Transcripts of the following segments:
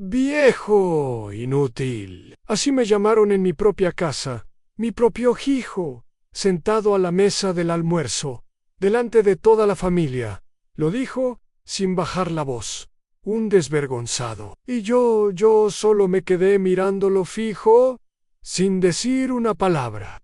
Viejo inútil. Así me llamaron en mi propia casa, mi propio hijo, sentado a la mesa del almuerzo, delante de toda la familia. Lo dijo sin bajar la voz. Un desvergonzado. Y yo solo me quedé mirándolo fijo, sin decir una palabra,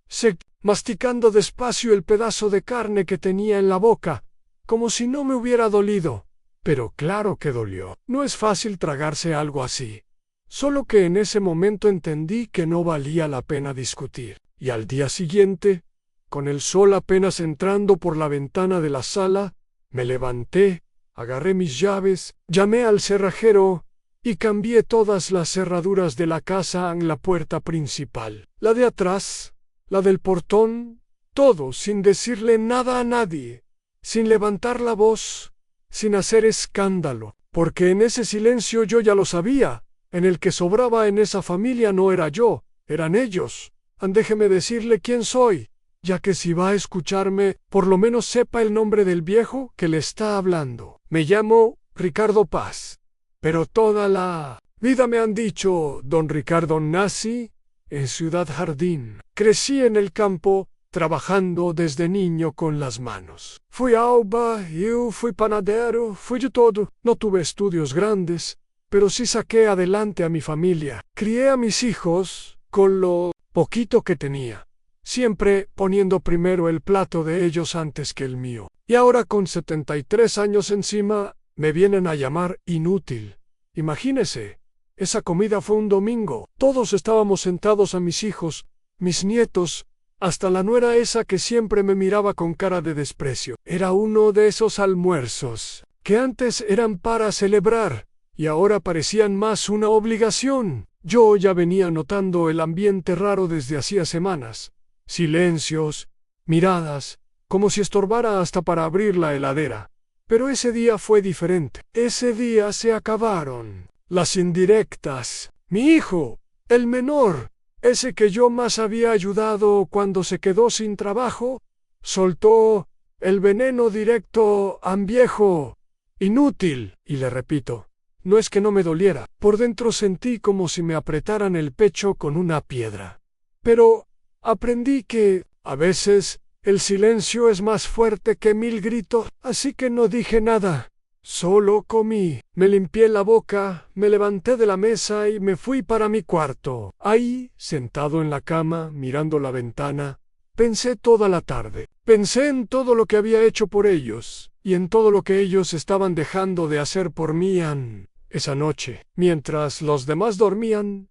masticando despacio el pedazo de carne que tenía en la boca, como si no me hubiera dolido. Pero claro que dolió. No es fácil tragarse algo así. Solo que en ese momento entendí que no valía la pena discutir. Y al día siguiente, con el sol apenas entrando por la ventana de la sala, me levanté, agarré mis llaves, llamé al cerrajero y cambié todas las cerraduras de la casa en la puerta principal. La de atrás, la del portón, todo sin decirle nada a nadie, sin levantar la voz, sin hacer escándalo, porque en ese silencio yo ya lo sabía, en el que sobraba en esa familia no era yo, eran ellos. Déjeme decirle quién soy, ya que si va a escucharme, por lo menos sepa el nombre del viejo que le está hablando. Me llamo Ricardo Paz, pero toda la vida me han dicho don Ricardo. Nací en Ciudad Jardín. Crecí en el campo, trabajando desde niño con las manos. Fui alba, yo fui panadero, fui de todo. No tuve estudios grandes, pero sí saqué adelante a mi familia. Crié a mis hijos con lo poquito que tenía, siempre poniendo primero el plato de ellos antes que el mío. Y ahora con 73 años encima, me vienen a llamar inútil. Imagínese, esa comida fue un domingo. Todos estábamos sentados a mis hijos, mis nietos, hasta la nuera esa que siempre me miraba con cara de desprecio. Era uno de esos almuerzos que antes eran para celebrar y ahora parecían más una obligación. Yo ya venía notando el ambiente raro desde hacía semanas. Silencios, miradas, como si estorbara hasta para abrir la heladera. Pero ese día fue diferente. Ese día se acabaron las indirectas. Mi hijo, el menor, ese que yo más había ayudado cuando se quedó sin trabajo, soltó el veneno directo a viejo inútil. Y le repito, no es que no me doliera. Por dentro sentí como si me apretaran el pecho con una piedra. Pero aprendí que, a veces, el silencio es más fuerte que 1000 gritos, así que no dije nada. Solo comí, me limpié la boca, me levanté de la mesa y me fui para mi cuarto. Ahí, sentado en la cama, mirando la ventana, pensé toda la tarde. Pensé en todo lo que había hecho por ellos, y en todo lo que ellos estaban dejando de hacer por mí. Esa noche, mientras los demás dormían,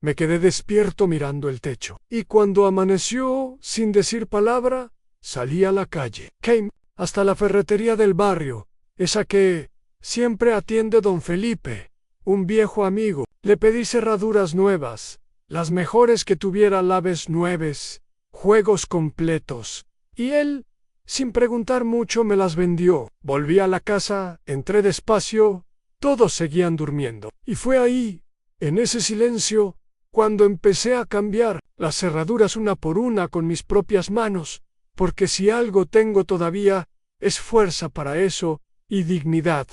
me quedé despierto mirando el techo. Y cuando amaneció, sin decir palabra, salí a la calle. Came hasta la ferretería del barrio, esa que siempre atiende don Felipe, un viejo amigo. Le pedí cerraduras nuevas, las mejores que tuviera, llaves nuevas, juegos completos, y él, sin preguntar mucho, me las vendió. Volví a la casa, entré despacio, todos seguían durmiendo. Y fue ahí, en ese silencio, cuando empecé a cambiar las cerraduras una por una con mis propias manos, porque si algo tengo todavía, es fuerza para eso y dignidad.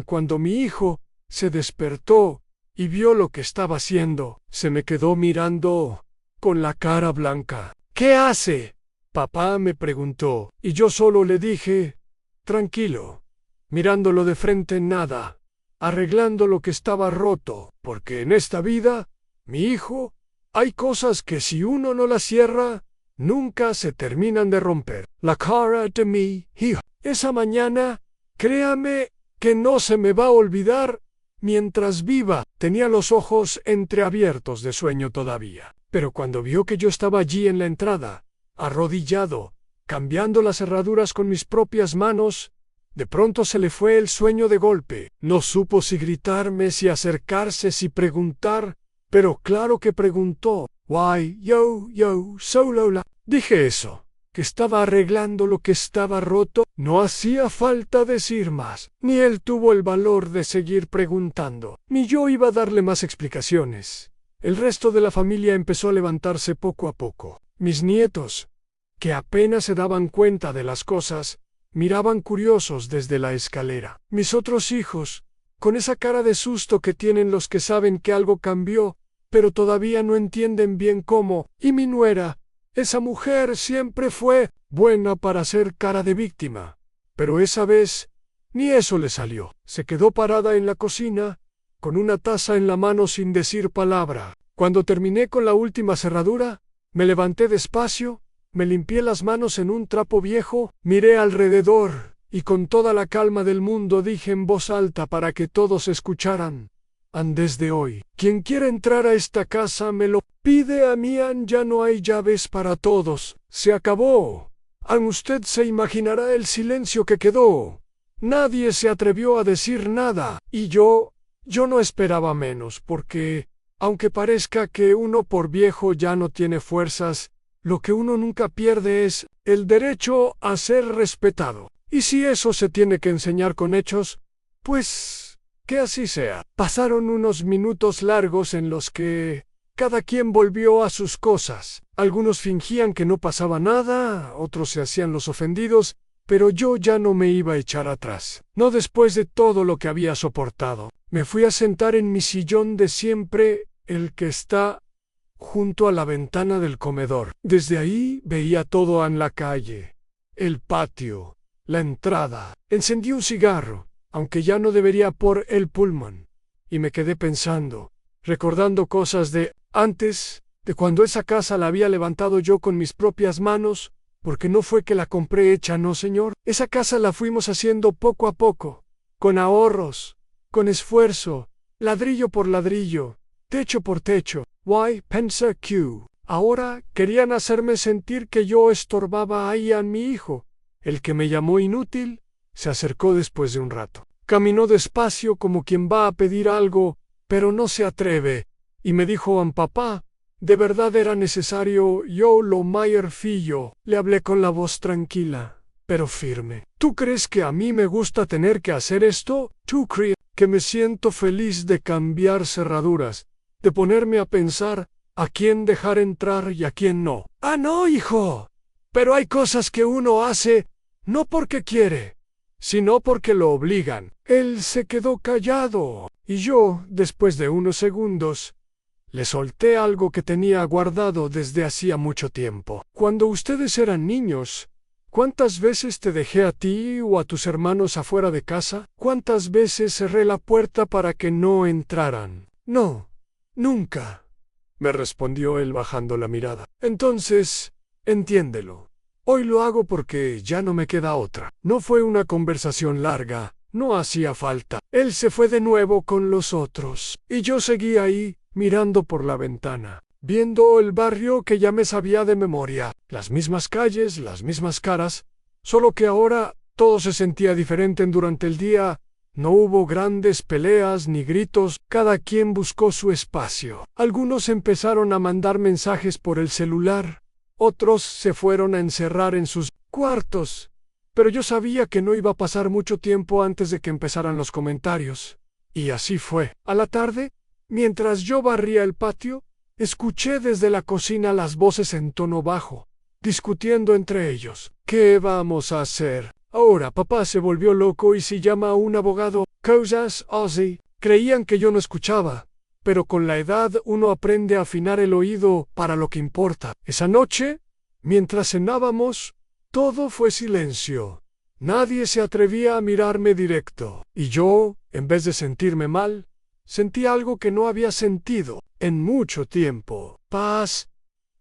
Cuando mi hijo se despertó y vio lo que estaba haciendo, se me quedó mirando con la cara blanca. ¿Qué hace? Papá me preguntó, y yo solo le dije, tranquilo, mirándolo de frente, nada, arreglando lo que estaba roto, porque en esta vida, mi hijo, hay cosas que si uno no las cierra, nunca se terminan de romper. La cara de mi hijo. Esa mañana, créame que no se me va a olvidar mientras viva. Tenía los ojos entreabiertos de sueño todavía, pero cuando vio que yo estaba allí en la entrada, arrodillado, cambiando las cerraduras con mis propias manos, de pronto se le fue el sueño de golpe. No supo si gritarme, si acercarse, si preguntar, pero claro que preguntó. Why, yo, solo la. Dije eso, que estaba arreglando lo que estaba roto. No hacía falta decir más, ni él tuvo el valor de seguir preguntando, ni yo iba a darle más explicaciones. El resto de la familia empezó a levantarse poco a poco. Mis nietos, que apenas se daban cuenta de las cosas, miraban curiosos desde la escalera. Mis otros hijos, con esa cara de susto que tienen los que saben que algo cambió, pero todavía no entienden bien cómo. Y mi nuera, esa mujer siempre fue buena para hacer cara de víctima. Pero esa vez, ni eso le salió. Se quedó parada en la cocina, con una taza en la mano sin decir palabra. Cuando terminé con la última cerradura, me levanté despacio, me limpié las manos en un trapo viejo, miré alrededor, y con toda la calma del mundo dije en voz alta para que todos escucharan: desde hoy, quien quiera entrar a esta casa me lo pide a mí. Ya no hay llaves para todos. Se acabó. Usted se imaginará el silencio que quedó. Nadie se atrevió a decir nada, y yo no esperaba menos, porque, aunque parezca que uno por viejo ya no tiene fuerzas, lo que uno nunca pierde es el derecho a ser respetado. Y si eso se tiene que enseñar con hechos, pues que así sea. Pasaron unos minutos largos en los que cada quien volvió a sus cosas. Algunos fingían que no pasaba nada, otros se hacían los ofendidos, pero yo ya no me iba a echar atrás. No después de todo lo que había soportado. Me fui a sentar en mi sillón de siempre, el que está junto a la ventana del comedor. Desde ahí veía todo en la calle, el patio, la entrada. Encendí un cigarro, aunque ya no debería por el Pullman, y me quedé pensando, recordando cosas de antes, de cuando esa casa la había levantado yo con mis propias manos, porque no fue que la compré hecha, no señor. Esa casa la fuimos haciendo poco a poco, con ahorros, con esfuerzo, ladrillo por ladrillo, techo por techo. Why, pensa Q. Ahora querían hacerme sentir que yo estorbaba a Ian, mi hijo. El que me llamó inútil se acercó después de un rato. Caminó despacio como quien va a pedir algo, pero no se atreve, y me dijo: papá, de verdad era necesario, yo lo Mayer fillo. Le hablé con la voz tranquila, pero firme. ¿Tú crees que a mí me gusta tener que hacer esto? ¿Tú crees que me siento feliz de cambiar cerraduras, de ponerme a pensar a quién dejar entrar y a quién no? No, hijo. Pero hay cosas que uno hace no porque quiere, sino porque lo obligan. Él se quedó callado, y yo, después de unos segundos, le solté algo que tenía guardado desde hacía mucho tiempo. Cuando ustedes eran niños, ¿cuántas veces te dejé a ti o a tus hermanos afuera de casa? ¿Cuántas veces cerré la puerta para que no entraran? No, nunca, me respondió él bajando la mirada. Entonces, entiéndelo. Hoy lo hago porque ya no me queda otra. No fue una conversación larga, no hacía falta. Él se fue de nuevo con los otros, y yo seguí ahí, mirando por la ventana, viendo el barrio que ya me sabía de memoria, las mismas calles, las mismas caras, solo que ahora todo se sentía diferente. Durante el día no hubo grandes peleas ni gritos, cada quien buscó su espacio. Algunos empezaron a mandar mensajes por el celular, otros se fueron a encerrar en sus cuartos, pero yo sabía que no iba a pasar mucho tiempo antes de que empezaran los comentarios. Y así fue. A la tarde, mientras yo barría el patio, escuché desde la cocina las voces en tono bajo, discutiendo entre ellos. ¿Qué vamos a hacer? Ahora papá se volvió loco y si llama a un abogado, cosas así. Creían que yo no escuchaba, pero con la edad uno aprende a afinar el oído para lo que importa. Esa noche, mientras cenábamos, todo fue silencio. Nadie se atrevía a mirarme directo, y yo, en vez de sentirme mal, sentí algo que no había sentido en mucho tiempo: paz,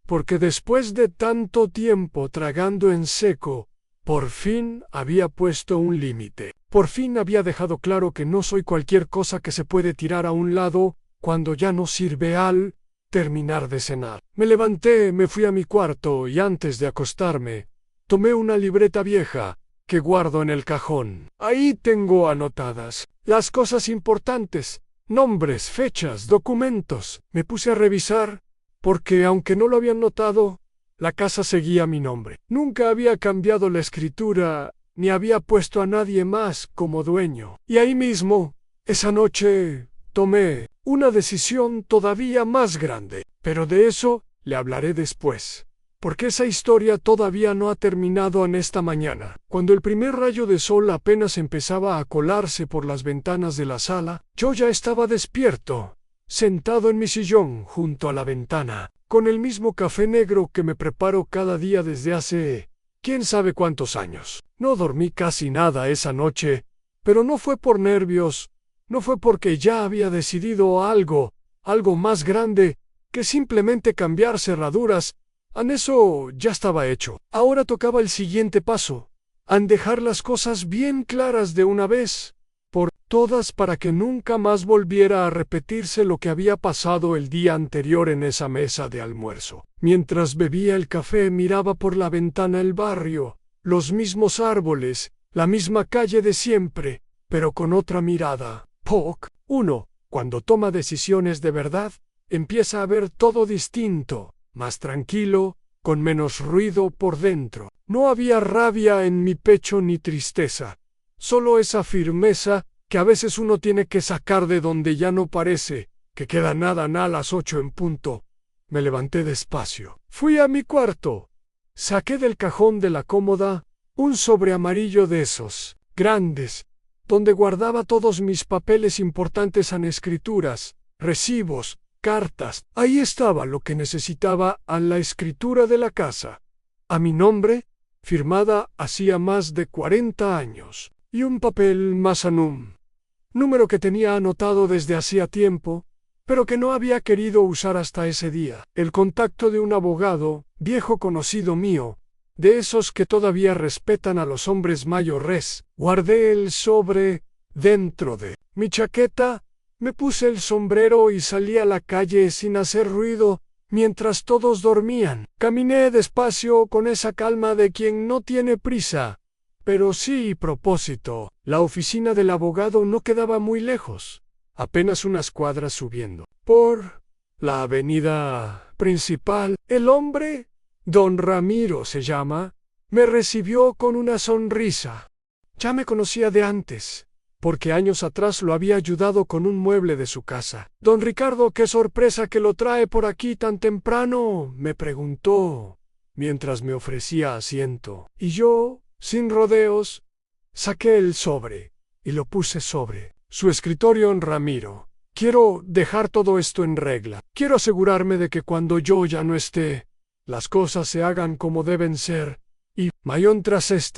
porque después de tanto tiempo tragando en seco, por fin había puesto un límite. Por fin había dejado claro que no soy cualquier cosa que se puede tirar a un lado cuando ya no sirve. Al terminar de cenar, me levanté, me fui a mi cuarto y antes de acostarme, tomé una libreta vieja que guardo en el cajón. Ahí tengo anotadas las cosas importantes, nombres, fechas, documentos. Me puse a revisar, porque aunque no lo habían notado, la casa seguía mi nombre. Nunca había cambiado la escritura, ni había puesto a nadie más como dueño. Y ahí mismo, esa noche, tomé una decisión todavía más grande. Pero de eso le hablaré después. porque esa historia todavía no ha terminado en esta mañana. Cuando el primer rayo de sol apenas empezaba a colarse por las ventanas de la sala, yo ya estaba despierto, sentado en mi sillón junto a la ventana, con el mismo café negro que me preparo cada día desde hace quién sabe cuántos años. No dormí casi nada esa noche, pero no fue por nervios, no fue porque ya había decidido algo más grande que simplemente cambiar cerraduras. En eso ya estaba hecho. Ahora tocaba el siguiente paso, en dejar las cosas bien claras de una vez por todas para que nunca más volviera a repetirse lo que había pasado el día anterior en esa mesa de almuerzo. Mientras bebía el café miraba por la ventana el barrio, los mismos árboles, la misma calle de siempre, pero con otra mirada. Uno, cuando toma decisiones de verdad, empieza a ver todo distinto, más tranquilo, con menos ruido por dentro. No había rabia en mi pecho ni tristeza, solo esa firmeza que a veces uno tiene que sacar de donde ya no parece que queda nada a las 8 en punto. Me levanté despacio. Fui a mi cuarto. Saqué del cajón de la cómoda un sobre amarillo de esos, grandes, donde guardaba todos mis papeles importantes en escrituras, recibos, cartas. Ahí estaba lo que necesitaba a la escritura de la casa, a mi nombre, firmada hacía más de 40 años, y un papel Masanum, número que tenía anotado desde hacía tiempo, pero que no había querido usar hasta ese día. El contacto de un abogado, viejo conocido mío, de esos que todavía respetan a los hombres mayores. Guardé el sobre dentro de mi chaqueta, me puse el sombrero y salí a la calle sin hacer ruido, mientras todos dormían. Caminé despacio con esa calma de quien no tiene prisa, pero sí propósito. La oficina del abogado no quedaba muy lejos, apenas unas cuadras subiendo. Por la avenida principal, el hombre, don Ramiro se llama, me recibió con una sonrisa. Ya me conocía de antes, porque años atrás lo había ayudado con un mueble de su casa. Don Ricardo, qué sorpresa que lo trae por aquí tan temprano, me preguntó, mientras me ofrecía asiento. Y yo, sin rodeos, saqué el sobre y lo puse sobre su escritorio en Ramiro. Quiero dejar todo esto en regla. Quiero asegurarme de que cuando yo ya no esté, las cosas se hagan como deben ser, y, Mayon tras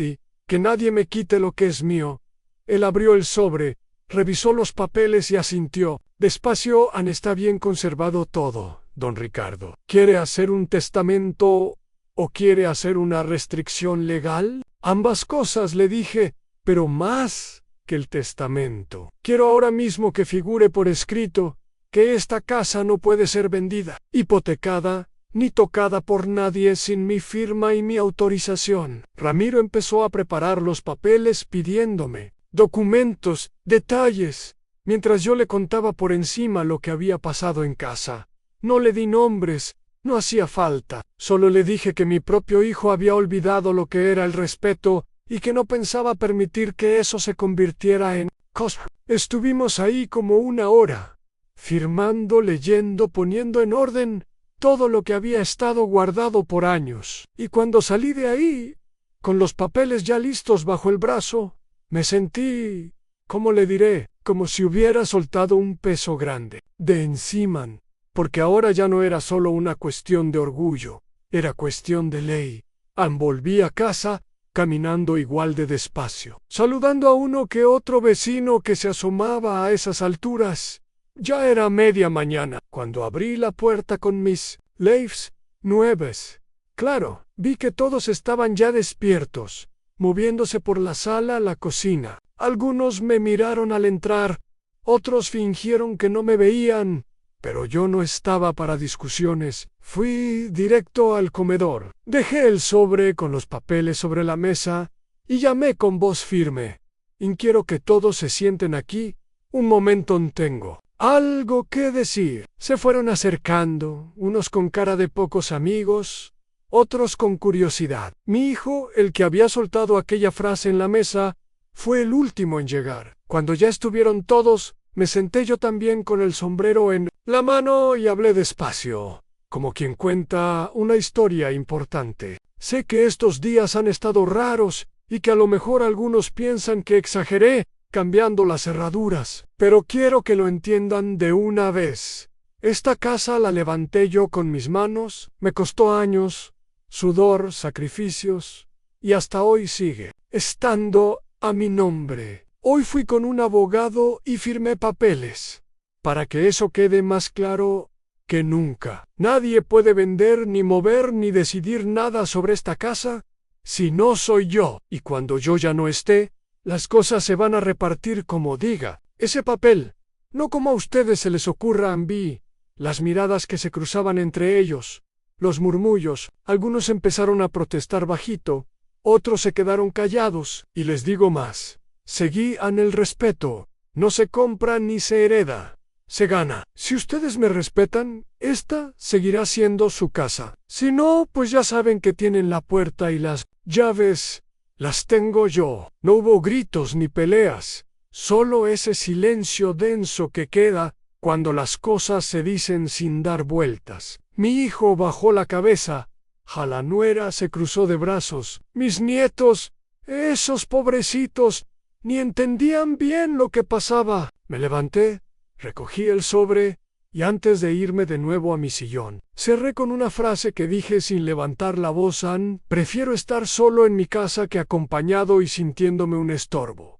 que nadie me quite lo que es mío. Él abrió el sobre, revisó los papeles y asintió. Despacio, está bien conservado todo, don Ricardo. ¿Quiere hacer un testamento o quiere hacer una restricción legal? Ambas cosas, le dije, pero más que el testamento. Quiero ahora mismo que figure por escrito que esta casa no puede ser vendida, hipotecada, ni tocada por nadie sin mi firma y mi autorización. Ramiro empezó a preparar los papeles pidiéndome documentos, detalles, mientras yo le contaba por encima lo que había pasado en casa. No le di nombres, no hacía falta, solo le dije que mi propio hijo había olvidado lo que era el respeto y que no pensaba permitir que eso se convirtiera en cosa. Estuvimos ahí como una hora, firmando, leyendo, poniendo en orden todo lo que había estado guardado por años. Y cuando salí de ahí, con los papeles ya listos bajo el brazo, me sentí, ¿cómo le diré?, como si hubiera soltado un peso grande de encima, porque ahora ya no era solo una cuestión de orgullo, era cuestión de ley. Volví a casa, caminando igual de despacio, saludando a uno que otro vecino que se asomaba a esas alturas. Ya era media mañana, cuando abrí la puerta con mis leaves nuevas. Claro, vi que todos estaban ya despiertos, moviéndose por la sala a la cocina. Algunos me miraron al entrar, otros fingieron que no me veían, pero yo no estaba para discusiones. Fui directo al comedor. Dejé el sobre con los papeles sobre la mesa y llamé con voz firme. Quiero que todos se sienten aquí. Un momento tengo algo que decir. Se fueron acercando, unos con cara de pocos amigos, otros con curiosidad. Mi hijo, el que había soltado aquella frase en la mesa, fue el último en llegar. Cuando ya estuvieron todos, me senté yo también con el sombrero en la mano y hablé despacio, como quien cuenta una historia importante. Sé que estos días han estado raros y que a lo mejor algunos piensan que exageré cambiando las cerraduras, pero quiero que lo entiendan de una vez. Esta casa la levanté yo con mis manos, me costó años, sudor, sacrificios, y hasta hoy sigue estando a mi nombre. Hoy fui con un abogado y firmé papeles, para que eso quede más claro que nunca. Nadie puede vender, ni mover, ni decidir nada sobre esta casa si no soy yo, y cuando yo ya no esté, las cosas se van a repartir como diga ese papel, no como a ustedes se les ocurra. Vi las miradas que se cruzaban entre ellos, los murmullos, algunos empezaron a protestar bajito, otros se quedaron callados, y les digo más, seguían el respeto, no se compra ni se hereda, se gana. Si ustedes me respetan, esta seguirá siendo su casa. Si no, pues ya saben que tienen la puerta y las llaves las tengo yo. No hubo gritos ni peleas, solo ese silencio denso que queda cuando las cosas se dicen sin dar vueltas. Mi hijo bajó la cabeza, la nuera se cruzó de brazos. Mis nietos, esos pobrecitos, ni entendían bien lo que pasaba. Me levanté, recogí el sobre, y antes de irme de nuevo a mi sillón, cerré con una frase que dije sin levantar la voz: prefiero estar solo en mi casa que acompañado y sintiéndome un estorbo.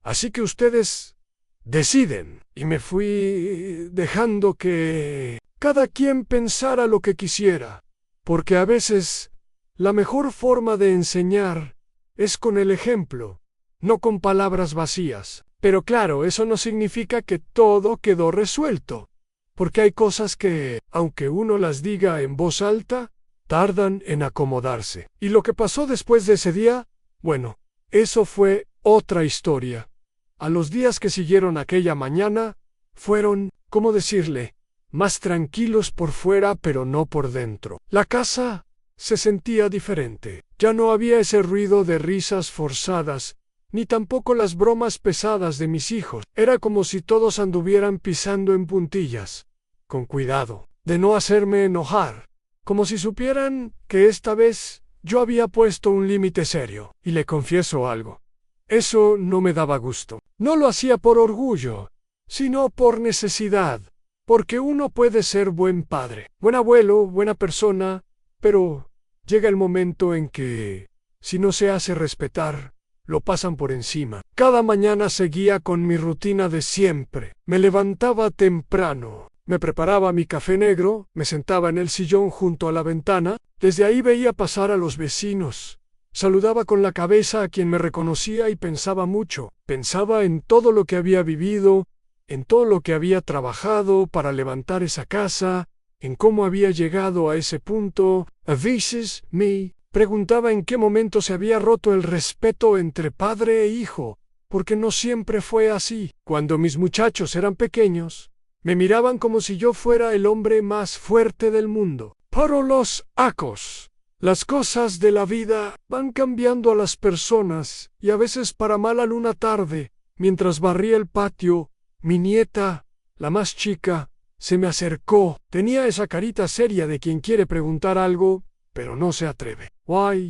Así que ustedes deciden. Y me fui dejando que cada quien pensara lo que quisiera, porque a veces la mejor forma de enseñar es con el ejemplo, no con palabras vacías. Pero claro, eso no significa que todo quedó resuelto, porque hay cosas que, aunque uno las diga en voz alta, tardan en acomodarse. Y lo que pasó después de ese día, bueno, eso fue otra historia. A los días que siguieron aquella mañana, fueron, ¿cómo decirle?, más tranquilos por fuera pero no por dentro. La casa se sentía diferente. Ya no había ese ruido de risas forzadas, ni tampoco las bromas pesadas de mis hijos. Era como si todos anduvieran pisando en puntillas, con cuidado de no hacerme enojar, como si supieran que esta vez yo había puesto un límite serio. Y le confieso algo, eso no me daba gusto. No lo hacía por orgullo, sino por necesidad, porque uno puede ser buen padre, buen abuelo, buena persona, pero llega el momento en que, si no se hace respetar, lo pasan por encima. Cada mañana seguía con mi rutina de siempre. Me levantaba temprano, me preparaba mi café negro, me sentaba en el sillón junto a la ventana, desde ahí veía pasar a los vecinos. Saludaba con la cabeza a quien me reconocía y pensaba mucho. Pensaba en todo lo que había vivido, en todo lo que había trabajado para levantar esa casa, en cómo había llegado a ese punto. A veces me preguntaba en qué momento se había roto el respeto entre padre e hijo, porque no siempre fue así. Cuando mis muchachos eran pequeños, me miraban como si yo fuera el hombre más fuerte del mundo. Pero los acos, las cosas de la vida van cambiando a las personas, y a veces para mal. Una tarde, mientras barría el patio, mi nieta, la más chica, se me acercó. Tenía esa carita seria de quien quiere preguntar algo, pero no se atreve.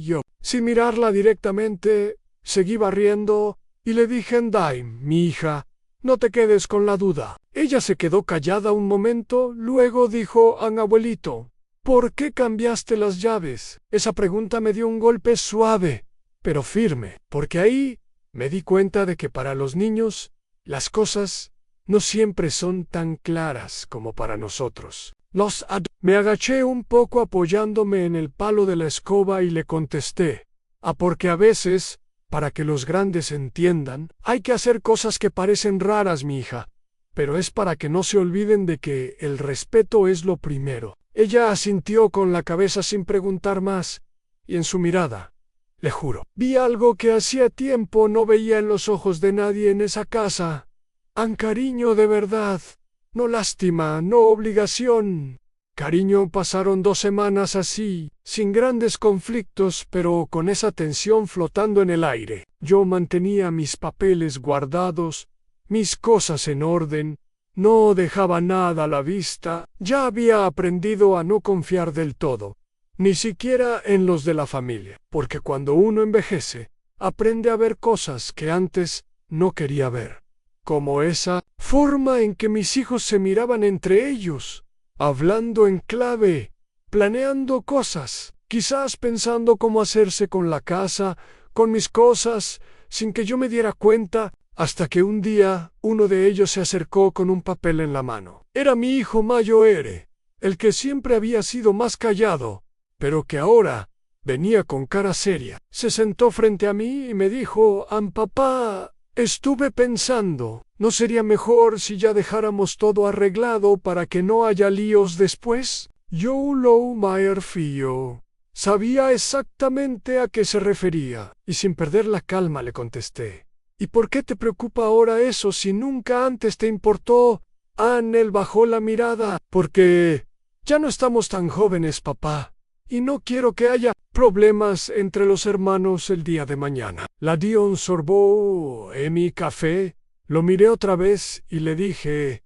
Yo, sin mirarla directamente, seguí barriendo y le dije: mi hija, no te quedes con la duda. Ella se quedó callada un momento, luego dijo: abuelito, ¿por qué cambiaste las llaves? Esa pregunta me dio un golpe suave, pero firme, porque ahí me di cuenta de que para los niños las cosas no siempre son tan claras como para nosotros. Me agaché un poco apoyándome en el palo de la escoba y le contesté: porque a veces, para que los grandes entiendan, hay que hacer cosas que parecen raras, mi hija, pero es para que no se olviden de que el respeto es lo primero. Ella asintió con la cabeza sin preguntar más, y en su mirada, le juro, vi algo que hacía tiempo no veía en los ojos de nadie en esa casa. Cariño de verdad, no lástima, no obligación. Cariño. Pasaron 2 semanas así, sin grandes conflictos, pero con esa tensión flotando en el aire. Yo mantenía mis papeles guardados, mis cosas en orden, No dejaba nada a la vista, ya había aprendido a no confiar del todo, ni siquiera en los de la familia, porque cuando uno envejece, aprende a ver cosas que antes no quería ver, como esa forma en que mis hijos se miraban entre ellos, hablando en clave, planeando cosas, quizás pensando cómo hacerse con la casa, con mis cosas, sin que yo me diera cuenta, hasta que un día uno de ellos se acercó con un papel en la mano. Era mi hijo mayor, el que siempre había sido más callado, pero que ahora venía con cara seria. Se sentó frente a mí y me dijo: papá, estuve pensando, ¿no sería mejor si ya dejáramos todo arreglado para que no haya líos después? Yo lo me fío. Sabía exactamente a qué se refería, y sin perder la calma le contesté: ¿Y por qué te preocupa ahora eso si nunca antes te importó? Él bajó la mirada. Porque ya no estamos tan jóvenes, papá, y no quiero que haya problemas entre los hermanos el día de mañana. Le di un sorbo en mi café, lo miré otra vez y le dije: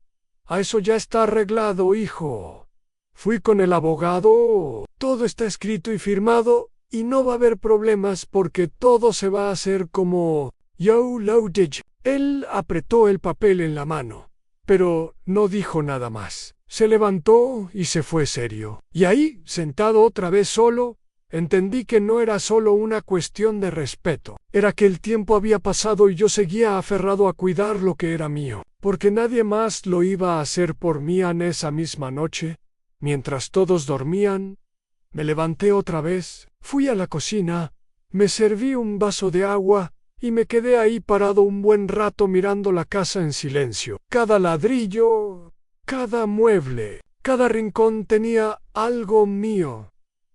eso ya está arreglado, hijo. Fui con el abogado, todo está escrito y firmado, y no va a haber problemas porque todo se va a hacer como yo lo dije. Él apretó el papel en la mano, pero no dijo nada más. Se levantó y se fue serio. Y ahí, sentado otra vez solo, entendí que no era solo una cuestión de respeto. Era que el tiempo había pasado y yo seguía aferrado a cuidar lo que era mío, porque nadie más lo iba a hacer por mí. En esa misma noche, mientras todos dormían, me levanté otra vez, fui a la cocina, me serví un vaso de agua y me quedé ahí parado un buen rato mirando la casa en silencio. Cada ladrillo, cada mueble, cada rincón tenía algo mío,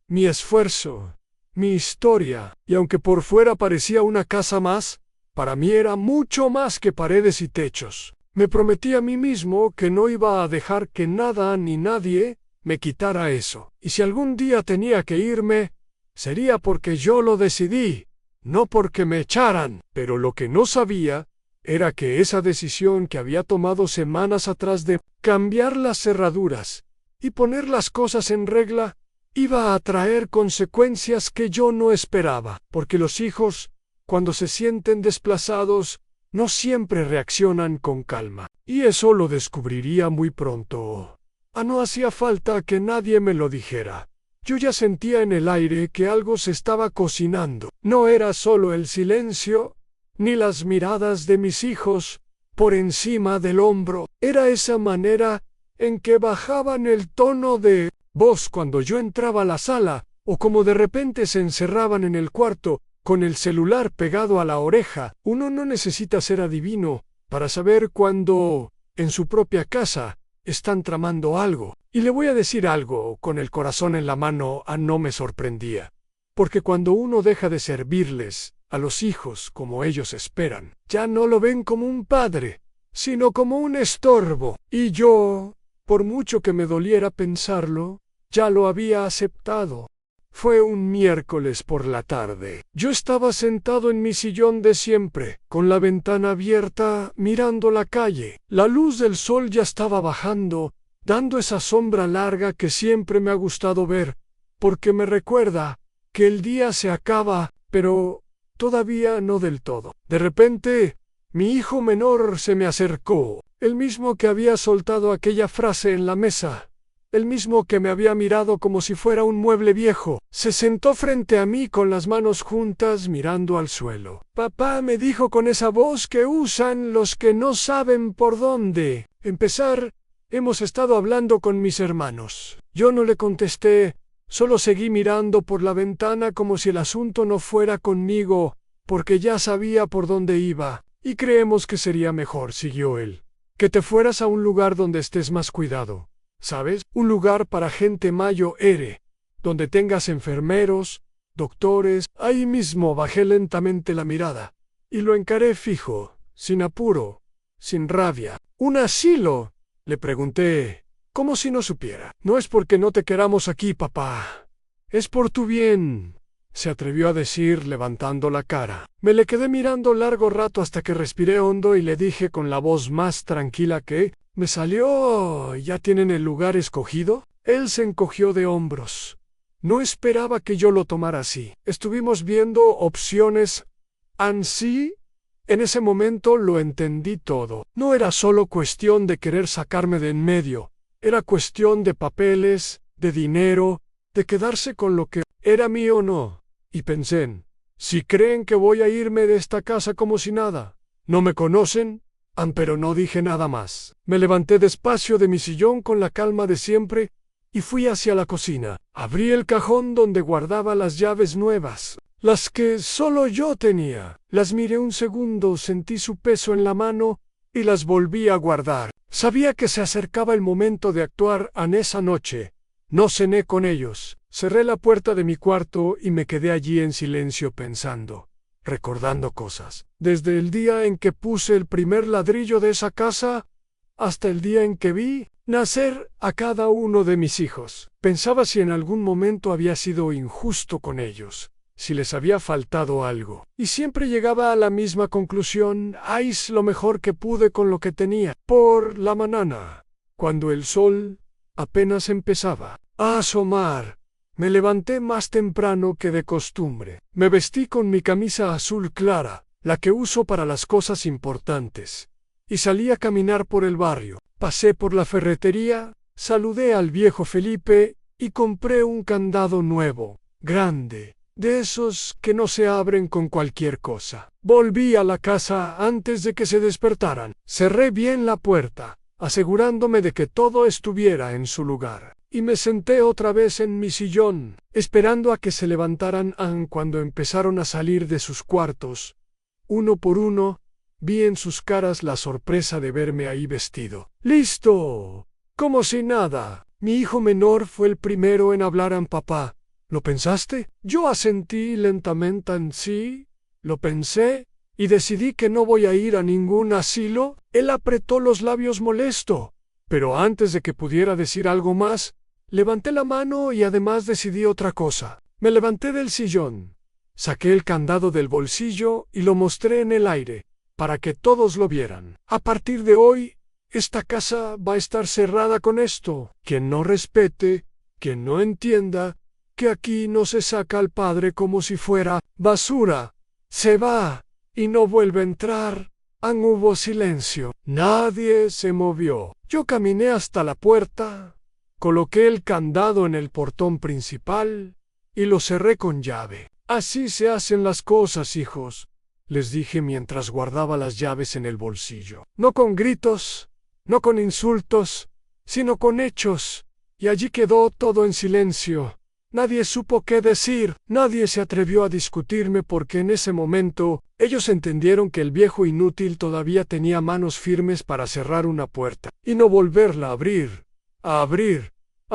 mi esfuerzo, mi historia, y aunque por fuera parecía una casa más, para mí era mucho más que paredes y techos. Me prometí a mí mismo que no iba a dejar que nada ni nadie me quitara eso, y si algún día tenía que irme, sería porque yo lo decidí, no porque me echaran. Pero lo que no sabía era que esa decisión que había tomado semanas atrás de cambiar las cerraduras y poner las cosas en regla iba a traer consecuencias que yo no esperaba, porque los hijos, cuando se sienten desplazados, no siempre reaccionan con calma, y eso lo descubriría muy pronto. No hacía falta que nadie me lo dijera. Yo ya sentía en el aire que algo se estaba cocinando. No era solo el silencio, ni las miradas de mis hijos por encima del hombro. Era esa manera en que bajaban el tono de voz cuando yo entraba a la sala, o como de repente se encerraban en el cuarto con el celular pegado a la oreja. Uno no necesita ser adivino para saber cuando, en su propia casa, están tramando algo. Y le voy a decir algo, con el corazón en la mano, no me sorprendía. Porque cuando uno deja de servirles a los hijos como ellos esperan, ya no lo ven como un padre, sino como un estorbo. Y yo, por mucho que me doliera pensarlo, ya lo había aceptado. Fue un miércoles por la tarde. Yo estaba sentado en mi sillón de siempre, con la ventana abierta, mirando la calle. La luz del sol ya estaba bajando, dando esa sombra larga que siempre me ha gustado ver, porque me recuerda que el día se acaba, pero todavía no del todo. De repente, mi hijo menor se me acercó, el mismo que había soltado aquella frase en la mesa, el mismo que me había mirado como si fuera un mueble viejo. Se sentó frente a mí con las manos juntas mirando al suelo. Papá, me dijo con esa voz que usan los que no saben por dónde empezar: hemos estado hablando con mis hermanos. Yo no le contesté, solo seguí mirando por la ventana como si el asunto no fuera conmigo, porque ya sabía por dónde iba. Y creemos que sería mejor, siguió él, que te fueras a un lugar donde estés más cuidado. ¿Sabes? Un lugar para gente mayor, donde tengas enfermeros, doctores. Ahí mismo bajé lentamente la mirada y lo encaré fijo, sin apuro, sin rabia. ¿Un asilo?, le pregunté, como si no supiera. No es porque no te queramos aquí, papá. Es por tu bien, se atrevió a decir levantando la cara. Me le quedé mirando largo rato hasta que respiré hondo y le dije con la voz más tranquila que Me salió. ¿Ya tienen el lugar escogido? Él se encogió de hombros. No esperaba que yo lo tomara así. Estuvimos viendo opciones. ¿Ansí? En ese momento lo entendí todo. No era solo cuestión de querer sacarme de en medio. Era cuestión de papeles, de dinero, de quedarse con lo que era mío o no. Y pensé, si creen que voy a irme de esta casa como si nada. ¿No me conocen? Pero no dije nada más. Me levanté despacio de mi sillón con la calma de siempre y fui hacia la cocina. Abrí el cajón donde guardaba las llaves nuevas, las que solo yo tenía. Las miré un segundo, sentí su peso en la mano y las volví a guardar. Sabía que se acercaba el momento de actuar en esa noche. No cené con ellos. Cerré la puerta de mi cuarto y me quedé allí en silencio pensando, recordando cosas. Desde el día en que puse el primer ladrillo de esa casa hasta el día en que vi nacer a cada uno de mis hijos. Pensaba si en algún momento había sido injusto con ellos, si les había faltado algo. Y siempre llegaba a la misma conclusión: hice lo mejor que pude con lo que tenía. Por la mañana, cuando el sol apenas empezaba a asomar, me levanté más temprano que de costumbre. Me vestí con mi camisa azul clara, la que uso para las cosas importantes, y salí a caminar por el barrio. Pasé por la ferretería, saludé al viejo Felipe y compré un candado nuevo, grande, de esos que no se abren con cualquier cosa. Volví a la casa antes de que se despertaran. Cerré bien la puerta, asegurándome de que todo estuviera en su lugar. Y me senté otra vez en mi sillón, esperando a que se levantaran. Cuando empezaron a salir de sus cuartos, uno por uno, vi en sus caras la sorpresa de verme ahí vestido. ¡Listo! Como si nada. Mi hijo menor fue el primero en hablar a papá. ¿Lo pensaste? Yo asentí lentamente en sí, lo pensé, y decidí que no voy a ir a ningún asilo. Él apretó los labios molesto, pero antes de que pudiera decir algo más, levanté la mano y además decidí otra cosa. Me levanté del sillón, saqué el candado del bolsillo y lo mostré en el aire, para que todos lo vieran. A partir de hoy, esta casa va a estar cerrada con esto. Quien no respete, quien no entienda, que aquí no se saca al padre como si fuera basura, se va y no vuelve a entrar. Hubo silencio. Nadie se movió. Yo caminé hasta la puerta, coloqué el candado en el portón principal y lo cerré con llave. Así se hacen las cosas, hijos, les dije mientras guardaba las llaves en el bolsillo. No con gritos, no con insultos, sino con hechos. Y allí quedó todo en silencio. Nadie supo qué decir, nadie se atrevió a discutirme porque en ese momento ellos entendieron que el viejo inútil todavía tenía manos firmes para cerrar una puerta y no volverla a abrir.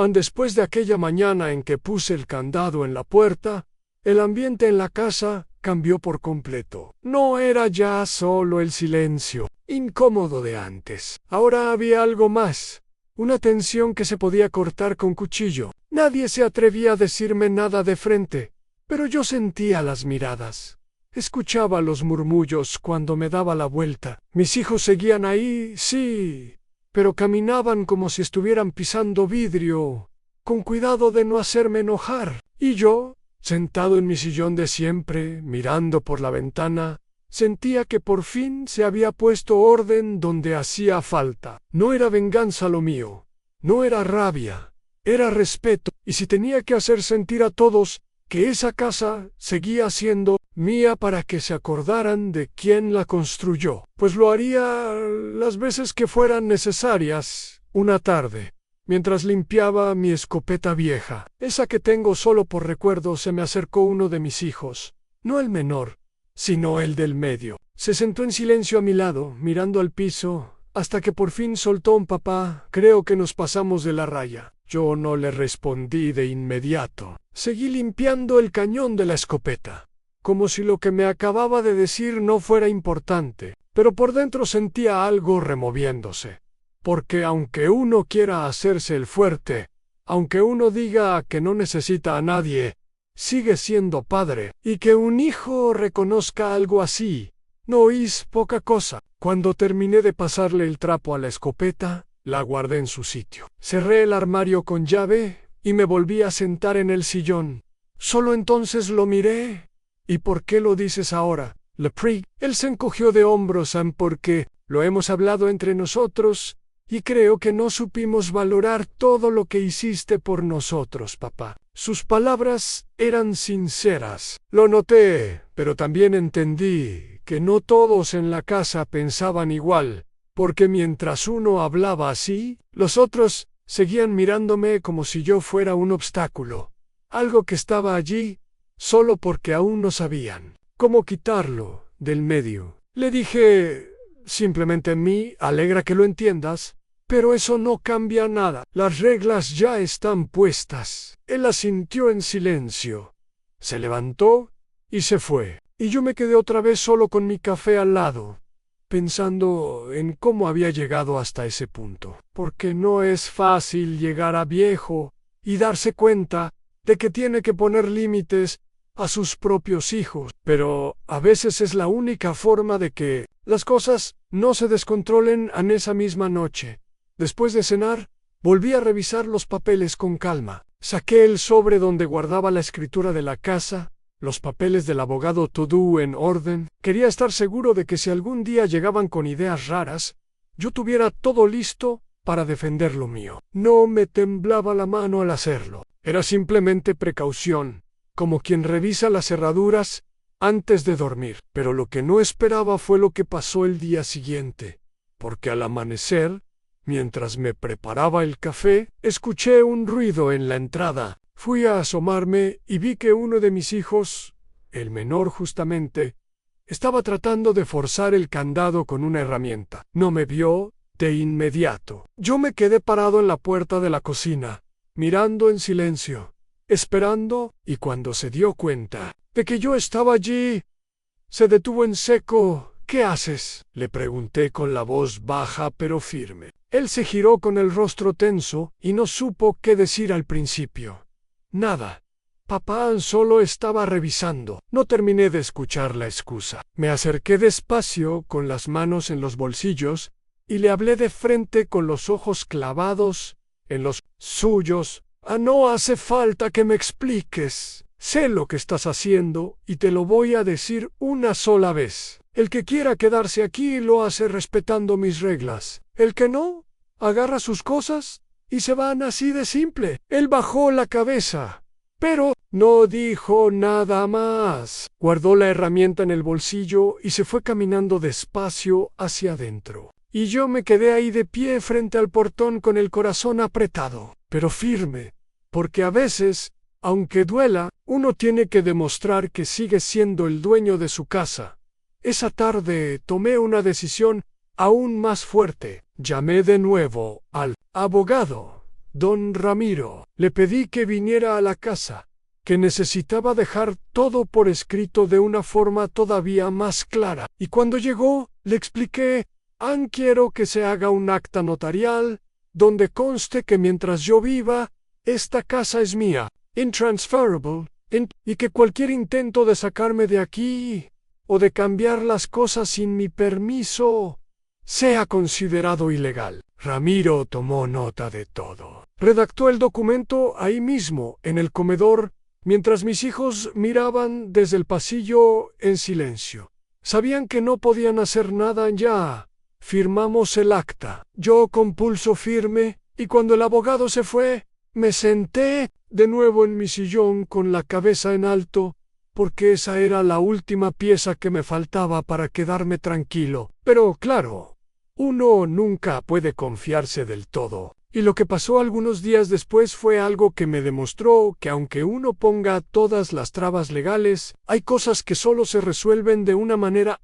Después de aquella mañana en que puse el candado en la puerta, el ambiente en la casa cambió por completo. No era ya solo el silencio incómodo de antes. Ahora había algo más, una tensión que se podía cortar con cuchillo. Nadie se atrevía a decirme nada de frente, pero yo sentía las miradas. Escuchaba los murmullos cuando me daba la vuelta. Mis hijos seguían ahí, sí, pero caminaban como si estuvieran pisando vidrio, con cuidado de no hacerme enojar. Y yo, sentado en mi sillón de siempre, mirando por la ventana, sentía que por fin se había puesto orden donde hacía falta. No era venganza lo mío, no era rabia. Era respeto, y si tenía que hacer sentir a todos que esa casa seguía siendo mía para que se acordaran de quién la construyó, pues lo haría las veces que fueran necesarias. Una tarde, mientras limpiaba mi escopeta vieja, esa que tengo solo por recuerdo, se me acercó uno de mis hijos, no el menor, sino el del medio. Se sentó en silencio a mi lado, mirando al piso, hasta que por fin soltó un papá. Creo que nos pasamos de la raya. Yo no le respondí de inmediato. Seguí limpiando el cañón de la escopeta, como si lo que me acababa de decir no fuera importante, pero por dentro sentía algo removiéndose. Porque aunque uno quiera hacerse el fuerte, aunque uno diga que no necesita a nadie, sigue siendo padre, y que un hijo reconozca algo así no es poca cosa. Cuando terminé de pasarle el trapo a la escopeta, la guardé en su sitio. Cerré el armario con llave y me volví a sentar en el sillón. Solo entonces lo miré. ¿Y por qué lo dices ahora, Lepre? Él se encogió de hombros, porque lo hemos hablado entre nosotros y creo que no supimos valorar todo lo que hiciste por nosotros, papá. Sus palabras eran sinceras. Lo noté, pero también entendí que no todos en la casa pensaban igual, porque mientras uno hablaba así, los otros seguían mirándome como si yo fuera un obstáculo, algo que estaba allí solo porque aún no sabían cómo quitarlo del medio. Le dije, simplemente me alegra que lo entiendas, pero eso no cambia nada. Las reglas ya están puestas. Él asintió en silencio. Se levantó y se fue. Y yo me quedé otra vez solo con mi café al lado, pensando en cómo había llegado hasta ese punto. Porque no es fácil llegar a viejo y darse cuenta de que tiene que poner límites a sus propios hijos. Pero a veces es la única forma de que las cosas no se descontrolen en esa misma noche. Después de cenar, volví a revisar los papeles con calma. Saqué el sobre donde guardaba la escritura de la casa, los papeles del abogado todo en orden. Quería estar seguro de que si algún día llegaban con ideas raras, yo tuviera todo listo para defender lo mío. No me temblaba la mano al hacerlo. Era simplemente precaución, como quien revisa las cerraduras antes de dormir. Pero lo que no esperaba fue lo que pasó el día siguiente, porque al amanecer, mientras me preparaba el café, escuché un ruido en la entrada. Fui a asomarme y vi que uno de mis hijos, el menor justamente, estaba tratando de forzar el candado con una herramienta. No me vio de inmediato. Yo me quedé parado en la puerta de la cocina, mirando en silencio, esperando, y cuando se dio cuenta de que yo estaba allí, se detuvo en seco. ¿Qué haces?, le pregunté con la voz baja pero firme. Él se giró con el rostro tenso y no supo qué decir al principio. Nada. Papá solo estaba revisando. No terminé de escuchar la excusa. Me acerqué despacio con las manos en los bolsillos y le hablé de frente con los ojos clavados en los suyos. No hace falta que me expliques. Sé lo que estás haciendo y te lo voy a decir una sola vez. El que quiera quedarse aquí lo hace respetando mis reglas. El que no, agarra sus cosas y se van, así de simple. Él bajó la cabeza, pero no dijo nada más. Guardó la herramienta en el bolsillo y se fue caminando despacio hacia adentro. Y yo me quedé ahí de pie frente al portón con el corazón apretado, pero firme, porque a veces, aunque duela, uno tiene que demostrar que sigue siendo el dueño de su casa. Esa tarde tomé una decisión aún más fuerte. Llamé de nuevo al abogado, don Ramiro. Le pedí que viniera a la casa, que necesitaba dejar todo por escrito de una forma todavía más clara. Y cuando llegó, le expliqué, quiero que se haga un acta notarial, donde conste que mientras yo viva, esta casa es mía, intransferable, y que cualquier intento de sacarme de aquí o de cambiar las cosas sin mi permiso sea considerado ilegal. Ramiro tomó nota de todo. Redactó el documento ahí mismo, en el comedor, mientras mis hijos miraban desde el pasillo en silencio. Sabían que no podían hacer nada ya. Firmamos el acta. Yo con pulso firme, y cuando el abogado se fue, me senté de nuevo en mi sillón con la cabeza en alto, porque esa era la última pieza que me faltaba para quedarme tranquilo. Pero claro, uno nunca puede confiarse del todo. Y lo que pasó algunos días después fue algo que me demostró que aunque uno ponga todas las trabas legales, hay cosas que solo se resuelven de una manera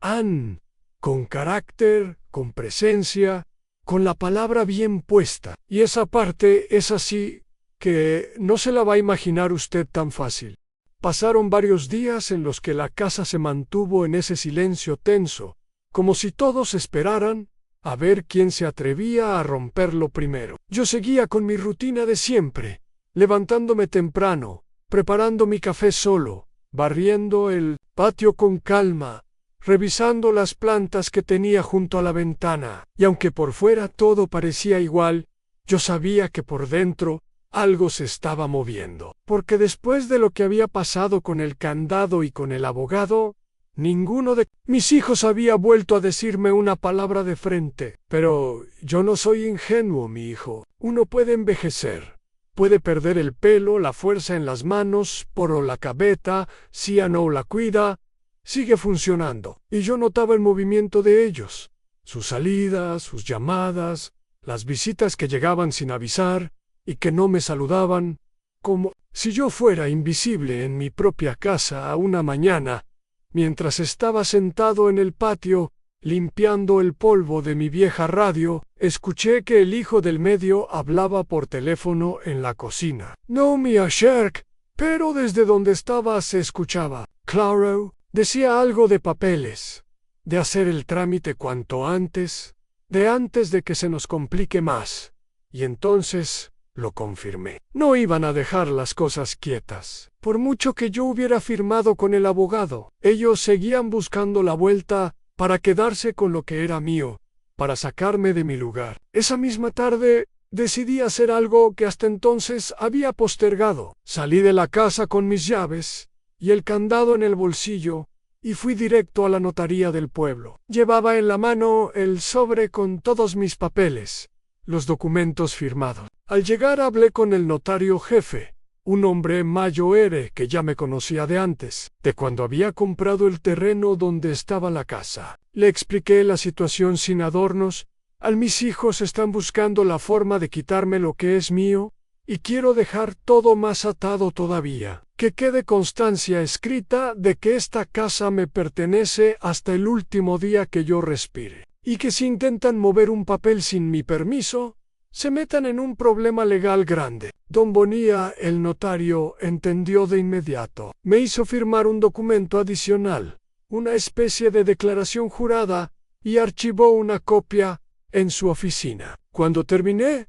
con carácter, con presencia, con la palabra bien puesta. Y esa parte es así que no se la va a imaginar usted tan fácil. Pasaron varios días en los que la casa se mantuvo en ese silencio tenso, como si todos esperaran a ver quién se atrevía a romperlo primero. Yo seguía con mi rutina de siempre, levantándome temprano, preparando mi café solo, barriendo el patio con calma, revisando las plantas que tenía junto a la ventana, y aunque por fuera todo parecía igual, yo sabía que por dentro algo se estaba moviendo, porque después de lo que había pasado con el candado y con el abogado, ninguno de mis hijos había vuelto a decirme una palabra de frente. Pero yo no soy ingenuo, mi hijo. Uno puede envejecer. Puede perder el pelo, la fuerza en las manos, pero la cabeza, si ya no la cuida, sigue funcionando. Y yo notaba el movimiento de ellos, sus salidas, sus llamadas, las visitas que llegaban sin avisar y que no me saludaban, como si yo fuera invisible en mi propia casa a una mañana, mientras estaba sentado en el patio, limpiando el polvo de mi vieja radio, escuché que el hijo del medio hablaba por teléfono en la cocina. No, mía Sherk, pero desde donde estaba se escuchaba. Claro, decía algo de papeles, de hacer el trámite cuanto antes, de antes de que se nos complique más. Y entonces lo confirmé. No iban a dejar las cosas quietas. Por mucho que yo hubiera firmado con el abogado, ellos seguían buscando la vuelta para quedarse con lo que era mío, para sacarme de mi lugar. Esa misma tarde decidí hacer algo que hasta entonces había postergado. Salí de la casa con mis llaves y el candado en el bolsillo y fui directo a la notaría del pueblo. Llevaba en la mano el sobre con todos mis papeles, los documentos firmados. Al llegar hablé con el notario jefe, un hombre mayor que ya me conocía de antes, de cuando había comprado el terreno donde estaba la casa. Le expliqué la situación sin adornos. Mis hijos están buscando la forma de quitarme lo que es mío, y quiero dejar todo más atado todavía. Que quede constancia escrita de que esta casa me pertenece hasta el último día que yo respire, y que si intentan mover un papel sin mi permiso, se metan en un problema legal grande. Don Bonilla, el notario, entendió de inmediato. Me hizo firmar un documento adicional, una especie de declaración jurada, y archivó una copia en su oficina. Cuando terminé,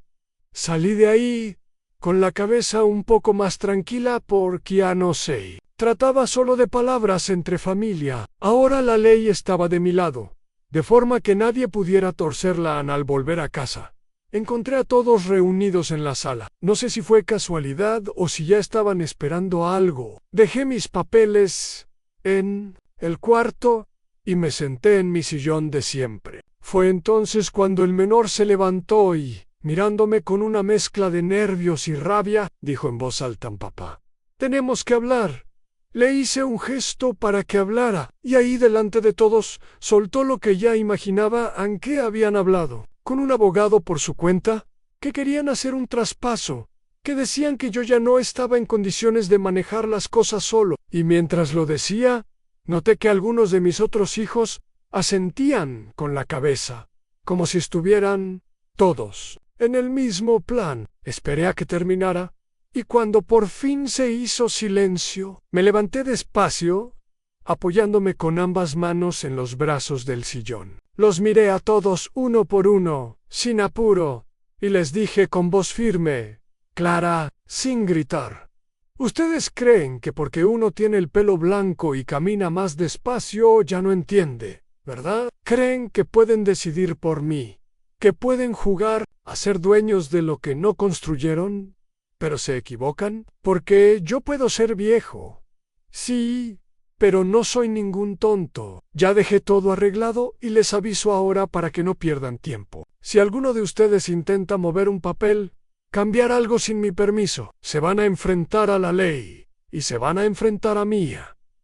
salí de ahí con la cabeza un poco más tranquila porque ya no sé. Trataba solo de palabras entre familia. Ahora la ley estaba de mi lado, de forma que nadie pudiera torcerla al volver a casa. Encontré a todos reunidos en la sala. No sé si fue casualidad o si ya estaban esperando algo. Dejé mis papeles en el cuarto y me senté en mi sillón de siempre. Fue entonces cuando el menor se levantó y, mirándome con una mezcla de nervios y rabia, dijo en voz alta: papá, tenemos que hablar. Le hice un gesto para que hablara, y ahí delante de todos soltó lo que ya imaginaba en qué habían hablado. Con un abogado por su cuenta, que querían hacer un traspaso, que decían que yo ya no estaba en condiciones de manejar las cosas solo, y mientras lo decía, noté que algunos de mis otros hijos asentían con la cabeza, como si estuvieran todos en el mismo plan. Esperé a que terminara, y cuando por fin se hizo silencio, me levanté despacio, apoyándome con ambas manos en los brazos del sillón. Los miré a todos uno por uno, sin apuro, y les dije con voz firme, clara, sin gritar: ustedes creen que porque uno tiene el pelo blanco y camina más despacio ya no entiende, ¿verdad? Creen que pueden decidir por mí, que pueden jugar a ser dueños de lo que no construyeron, pero se equivocan, porque yo puedo ser viejo. Sí, pero no soy ningún tonto. Ya dejé todo arreglado y les aviso ahora para que no pierdan tiempo. Si alguno de ustedes intenta mover un papel, cambiar algo sin mi permiso, se van a enfrentar a la ley, y se van a enfrentar a mí.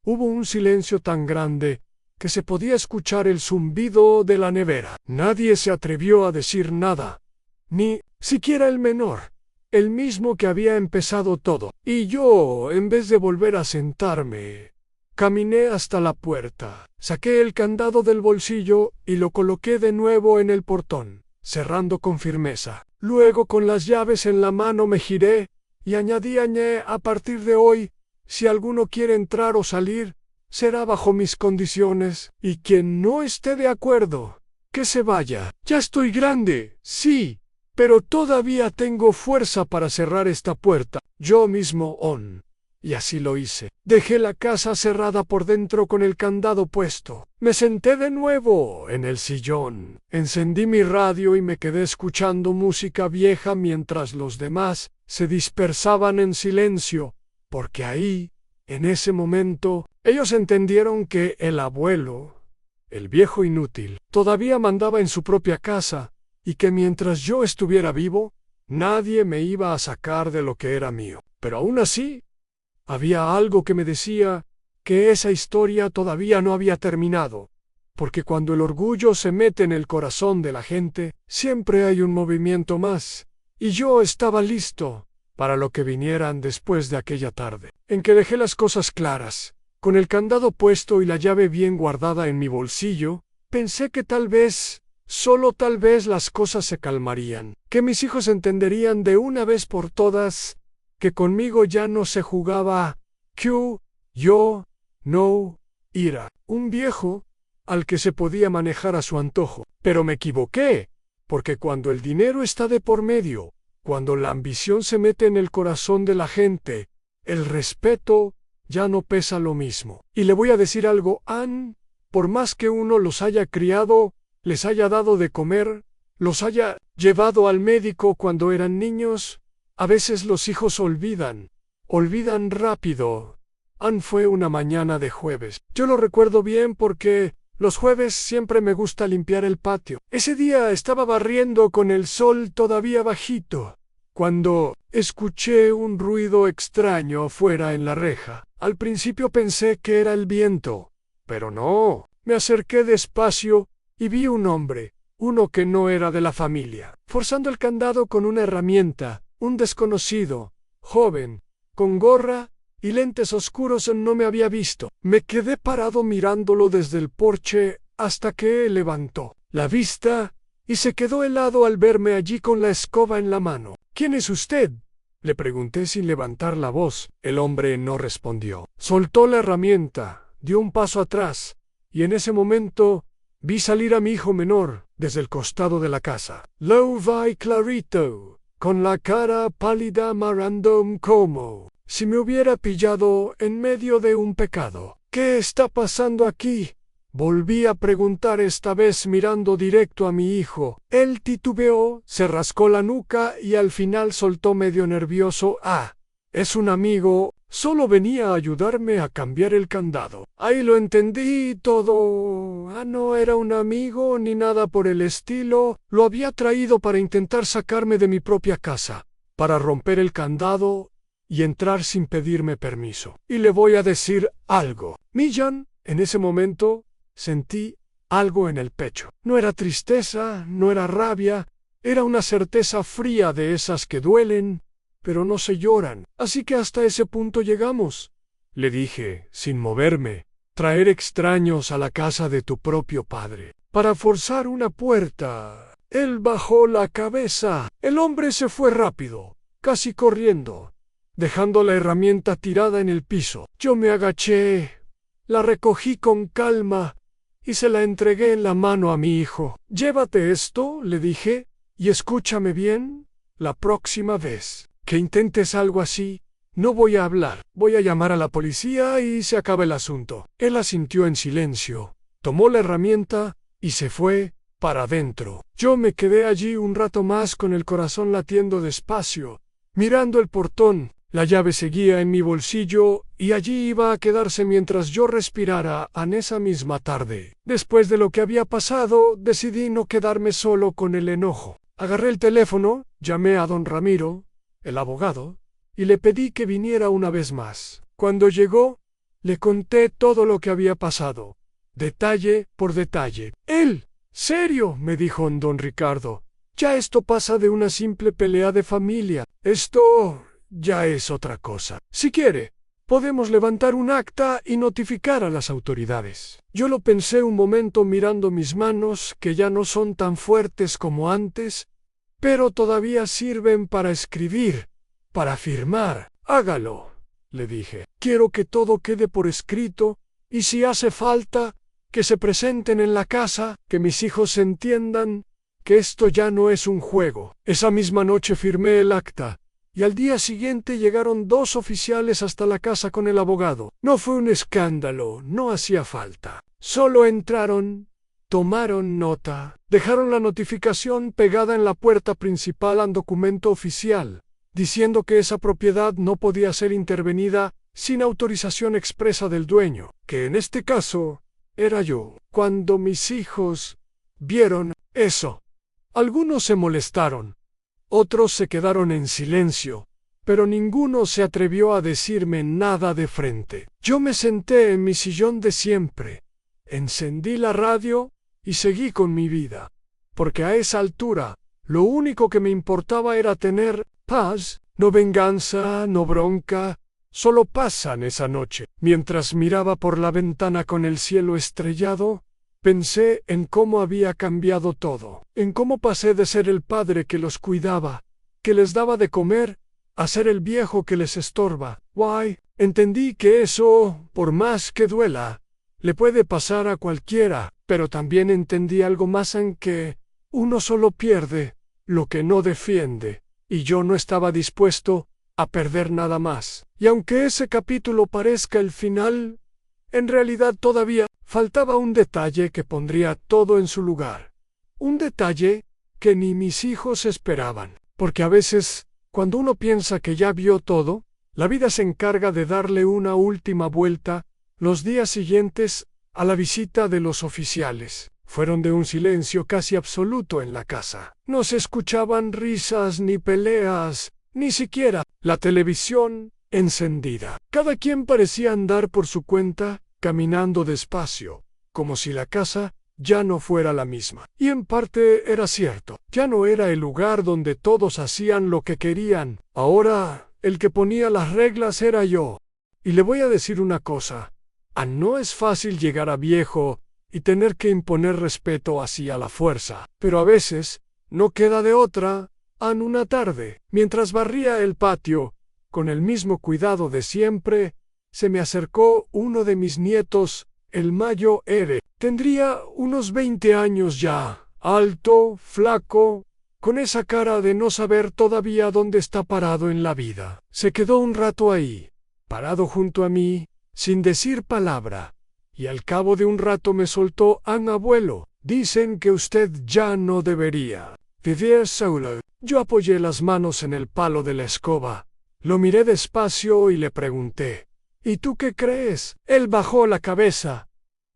Hubo un silencio tan grande que se podía escuchar el zumbido de la nevera. Nadie se atrevió a decir nada, ni siquiera el menor, el mismo que había empezado todo. Y yo, en vez de volver a sentarme, caminé hasta la puerta, saqué el candado del bolsillo y lo coloqué de nuevo en el portón, cerrando con firmeza. Luego, con las llaves en la mano, me giré y añadí: a partir de hoy, si alguno quiere entrar o salir, será bajo mis condiciones, y quien no esté de acuerdo, que se vaya. Ya estoy grande, sí, pero todavía tengo fuerza para cerrar esta puerta. Yo mismo Y así lo hice. Dejé la casa cerrada por dentro con el candado puesto. Me senté de nuevo en el sillón. Encendí mi radio y me quedé escuchando música vieja mientras los demás se dispersaban en silencio, porque ahí, en ese momento, ellos entendieron que el abuelo, el viejo inútil, todavía mandaba en su propia casa y que mientras yo estuviera vivo, nadie me iba a sacar de lo que era mío. Pero aún así, había algo que me decía que esa historia todavía no había terminado, porque cuando el orgullo se mete en el corazón de la gente, siempre hay un movimiento más, y yo estaba listo para lo que vinieran después de aquella tarde, en que dejé las cosas claras. Con el candado puesto y la llave bien guardada en mi bolsillo, pensé que tal vez, solo tal vez las cosas se calmarían, que mis hijos entenderían de una vez por todas que conmigo ya no se jugaba yo, no, ira, un viejo al que se podía manejar a su antojo. Pero me equivoqué, porque cuando el dinero está de por medio, cuando la ambición se mete en el corazón de la gente, el respeto ya no pesa lo mismo. Y le voy a decir algo, Ann, por más que uno los haya criado, les haya dado de comer, los haya llevado al médico cuando eran niños, a veces los hijos olvidan rápido. Ann fue una mañana de jueves. Yo lo recuerdo bien porque los jueves siempre me gusta limpiar el patio. Ese día estaba barriendo con el sol todavía bajito, cuando escuché un ruido extraño afuera en la reja. Al principio pensé que era el viento, pero no. Me acerqué despacio y vi un hombre, uno que no era de la familia, forzando el candado con una herramienta. Un desconocido, joven, con gorra y lentes oscuros. No me había visto. Me quedé parado mirándolo desde el porche hasta que él levantó la vista y se quedó helado al verme allí con la escoba en la mano. ¿Quién es usted?, le pregunté sin levantar la voz. El hombre no respondió. Soltó la herramienta, dio un paso atrás, y en ese momento vi salir a mi hijo menor desde el costado de la casa. Lo vi clarito, con la cara pálida, mirando como si me hubiera pillado en medio de un pecado. ¿Qué está pasando aquí?, volví a preguntar, esta vez mirando directo a mi hijo. Él titubeó, se rascó la nuca y al final soltó medio nervioso: es un amigo, solo venía a ayudarme a cambiar el candado. Ahí lo entendí todo. No era un amigo ni nada por el estilo. Lo había traído para intentar sacarme de mi propia casa, para romper el candado y entrar sin pedirme permiso. Y le voy a decir algo. Millán, en ese momento, sentí algo en el pecho. No era tristeza, no era rabia, era una certeza fría de esas que duelen, pero no se lloran. Así que hasta ese punto llegamos, le dije, sin moverme. Traer extraños a la casa de tu propio padre para forzar una puerta. Él bajó la cabeza. El hombre se fue rápido, casi corriendo, dejando la herramienta tirada en el piso. Yo me agaché, la recogí con calma y se la entregué en la mano a mi hijo. Llévate esto, le dije, y escúchame bien, la próxima vez que intentes algo así, no voy a hablar. Voy a llamar a la policía y se acaba el asunto. Él asintió en silencio, tomó la herramienta y se fue para adentro. Yo me quedé allí un rato más con el corazón latiendo despacio, mirando el portón. La llave seguía en mi bolsillo y allí iba a quedarse mientras yo respirara. En esa misma tarde, después de lo que había pasado, decidí no quedarme solo con el enojo. Agarré el teléfono, llamé a don Ramiro, el abogado, y le pedí que viniera una vez más. Cuando llegó, le conté todo lo que había pasado, detalle por detalle. Él, serio, me dijo don Ricardo, ya esto pasa de una simple pelea de familia. Esto ya es otra cosa. Si quiere, podemos levantar un acta y notificar a las autoridades. Yo lo pensé un momento mirando mis manos, que ya no son tan fuertes como antes, pero todavía sirven para escribir, para firmar. Hágalo, le dije. Quiero que todo quede por escrito, y si hace falta, que se presenten en la casa, que mis hijos entiendan que esto ya no es un juego. Esa misma noche firmé el acta, y al día siguiente llegaron 2 oficiales hasta la casa con el abogado. No fue un escándalo, no hacía falta. Solo entraron, tomaron nota, dejaron la notificación pegada en la puerta principal al documento oficial, diciendo que esa propiedad no podía ser intervenida sin autorización expresa del dueño, que en este caso era yo. Cuando mis hijos vieron eso, algunos se molestaron, otros se quedaron en silencio, pero ninguno se atrevió a decirme nada de frente. Yo me senté en mi sillón de siempre, encendí la radio y seguí con mi vida, porque a esa altura lo único que me importaba era tener paz, no venganza, no bronca, solo paz en esa noche. Mientras miraba por la ventana con el cielo estrellado, pensé en cómo había cambiado todo, en cómo pasé de ser el padre que los cuidaba, que les daba de comer, a ser el viejo que les estorba. Entendí que eso, por más que duela, le puede pasar a cualquiera, pero también entendí algo más, en que uno solo pierde lo que no defiende, y yo no estaba dispuesto a perder nada más. Y aunque ese capítulo parezca el final, en realidad todavía faltaba un detalle que pondría todo en su lugar. Un detalle que ni mis hijos esperaban, porque a veces, cuando uno piensa que ya vio todo, la vida se encarga de darle una última vuelta. Los días siguientes a la visita de los oficiales fueron de un silencio casi absoluto en la casa. No se escuchaban risas ni peleas, ni siquiera la televisión encendida. Cada quien parecía andar por su cuenta, caminando despacio, como si la casa ya no fuera la misma. Y en parte era cierto. Ya no era el lugar donde todos hacían lo que querían. Ahora el que ponía las reglas era yo. Y le voy a decir una cosa. No es fácil llegar a viejo y tener que imponer respeto así a la fuerza. Pero a veces no queda de otra. Una tarde, mientras barría el patio, con el mismo cuidado de siempre, se me acercó uno de mis nietos, el Mayo Ere. Tendría unos 20 años ya, alto, flaco, con esa cara de no saber todavía dónde está parado en la vida. Se quedó un rato ahí, parado junto a mí, sin decir palabra, y al cabo de un rato me soltó: abuelo, dicen que usted ya no debería vivir solo. Yo apoyé las manos en el palo de la escoba, lo miré despacio y le pregunté: ¿y tú qué crees? Él bajó la cabeza.